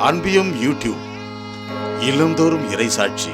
அன்பியும் YouTube இல்லந்தோறும் இறைசாட்சி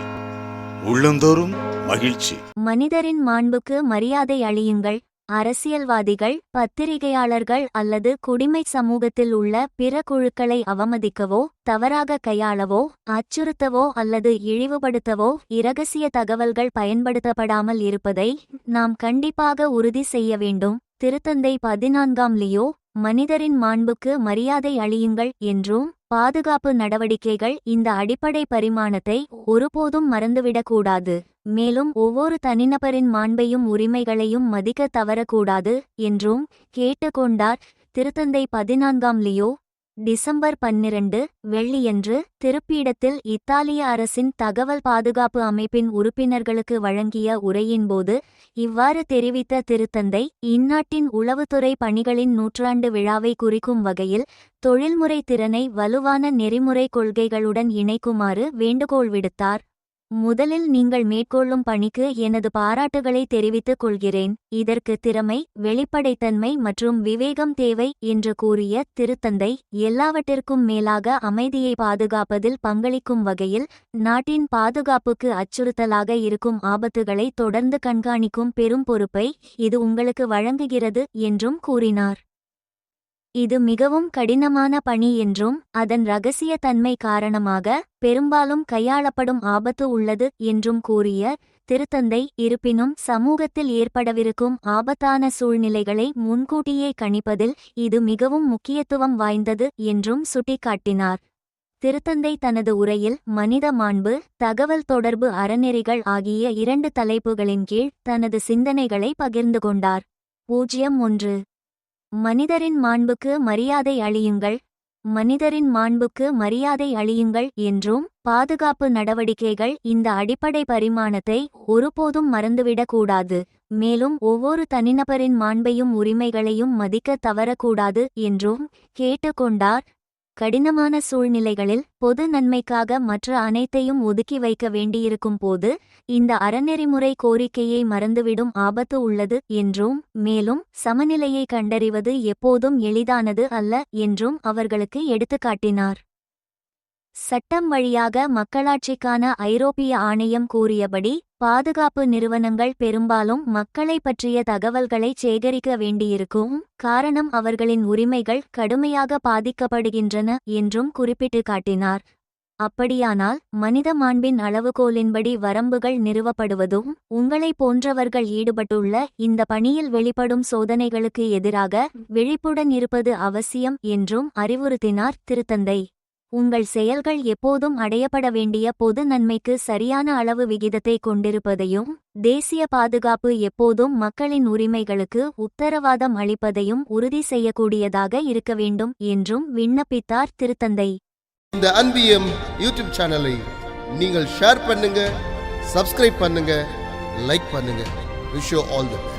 உள்ளந்தோறும் மகிழ்ச்சி. மனிதரின் மாண்புக்கு மரியாதை அளியுங்கள். அரசியல்வாதிகள், பத்திரிகையாளர்கள் அல்லது குடிமை சமூகத்தில் உள்ள பிற குழுக்களை அவமதிக்கவோ, தவறாக கையாளவோ, அச்சுறுத்தவோ அல்லது இழிவுபடுத்தவோ இரகசிய தகவல்கள் பயன்படுத்தப்படாமல் இருப்பதை நாம் கண்டிப்பாக உறுதி செய்ய வேண்டும். திருத்தந்தை 14ஆம் லியோ மனிதரின் மாண்புக்கு மரியாதை அளியுங்கள் என்றும், பாதுகாப்பு நடவடிக்கைகள் இந்த அடிப்படை பரிமாணத்தை ஒருபோதும் மறந்துவிடக்கூடாது. மேலும் ஒவ்வொரு தனிநபரின் மாண்பையும் உரிமைகளையும் மதிக்க தவறக்கூடாது என்றும் கேட்டுக்கொண்டார். திருத்தந்தை 14ஆம் லியோ டிசம்பர் 12 வெள்ளியன்று திருப்பீடத்தில் இத்தாலிய அரசின் தகவல் பாதுகாப்பு அமைப்பின் உறுப்பினர்களுக்கு வழங்கிய உரையின்போது இவ்வாறு தெரிவித்த திருத்தந்தை, இந்நாட்டின் உளவுத்துறை பணிகளின் நூற்றாண்டு விழாவை குறிக்கும் வகையில் தொழில்முறை திறனை வலுவான நெறிமுறை கொள்கைகளுடன் இணைக்குமாறு வேண்டுகோள் விடுத்தார். முதலில் நீங்கள் மேற்கொள்ளும் பணிக்கு எனது பாராட்டுகளை தெரிவித்துக் கொள்கிறேன். இதற்கு திறமை, வெளிப்படைத்தன்மை மற்றும் விவேகம் தேவை என்று கூறிய திருத்தந்தை, எல்லாவற்றிற்கும் மேலாக அமைதியை பாதுகாப்பதில் பங்களிக்கும் வகையில் நாட்டின் பாதுகாப்புக்கு அச்சுறுத்தலாக இருக்கும் ஆபத்துகளை தொடர்ந்து கண்காணிக்கும் பெரும் பொறுப்பை இது உங்களுக்கு வழங்குகிறது என்றும் கூறினார். இது மிகவும் கடினமான பணி என்றும், அதன் இரகசிய தன்மை காரணமாக பெரும்பாலும் கையாளப்படும் ஆபத்து உள்ளது என்றும் கூறிய திருத்தந்தை, இருப்பினும் சமூகத்தில் ஏற்படவிருக்கும் ஆபத்தான சூழ்நிலைகளை முன்கூட்டியே கணிப்பதில் இது மிகவும் முக்கியத்துவம் வாய்ந்தது என்றும் சுட்டிக்காட்டினார். திருத்தந்தை தனது உரையில் மனித மாண்பு, தகவல் தொடர்பு அறநெறிகள் ஆகிய 2 தலைப்புகளின் கீழ் தனது சிந்தனைகளை பகிர்ந்து கொண்டார். 01 மனிதரின் மாண்புக்கு மரியாதை அளியுங்கள். மனிதரின் மாண்புக்கு மரியாதை அளியுங்கள் என்றும், பாதுகாப்பு நடவடிக்கைகள் இந்த அடிப்படை பரிமாணத்தை ஒருபோதும் மறந்துவிடக்கூடாது. மேலும் ஒவ்வொரு தனிநபரின் மாண்பையும் உரிமைகளையும் மதிக்க தவறக்கூடாது என்றும் கேட்டுக்கொண்டார். கடினமான சூழ்நிலைகளில் பொது நன்மைக்காக மற்ற அனைத்தையும் ஒதுக்கி வைக்க வேண்டியிருக்கும் போது இந்த அறநெறிமுறை கோரிக்கையை மறந்துவிடும் ஆபத்து உள்ளது என்றும், மேலும் சமநிலையை கண்டறிவது எப்போதும் எளிதானது அல்ல என்றும் அவர்களுக்கு எடுத்துக்காட்டினார். சட்டம் வழியாக மக்களாட்சிக்கான ஐரோப்பிய ஆணையம் கூறியபடி, பாதுகாப்பு நிறுவனங்கள் பெரும்பாலும் மக்களை பற்றிய தகவல்களை சேகரிக்க வேண்டியிருக்கும். காரணம் அவர்களின் உரிமைகள் கடுமையாக பாதிக்கப்படுகின்றன என்றும் குறிப்பிட்டு காட்டினார். அப்படியானால் மனித மாண்பின் அளவுகோலின்படி வரம்புகள் நிறுவப்படுவதும், உங்களை போன்றவர்கள் ஈடுபட்டுள்ள இந்த பணியில் வெளிப்படும் சோதனைகளுக்கு எதிராக விழிப்புடன் இருப்பது அவசியம் என்றும் அறிவுறுத்தினார். திருத்தந்தை, உங்கள் செயல்கள் எப்போதும் அடையப்பட வேண்டிய பொது நன்மைக்கு சரியான அளவு விகிதத்தை கொண்டிருப்பதையும், தேசிய பாதுகாப்பு எப்போதும் மக்களின் உரிமைகளுக்கு உத்தரவாதம் அளிப்பதையும் உறுதி செய்யக்கூடியதாக இருக்க வேண்டும் என்றும் விண்ணப்பித்தார். திருத்தந்தை, இந்த அன்பியம் யூடியூப் சேனலை நீங்கள் ஷேர் பண்ணுங்க, சப்ஸ்கிரைப் பண்ணுங்க, லைக் பண்ணுங்க. Wish you all the best.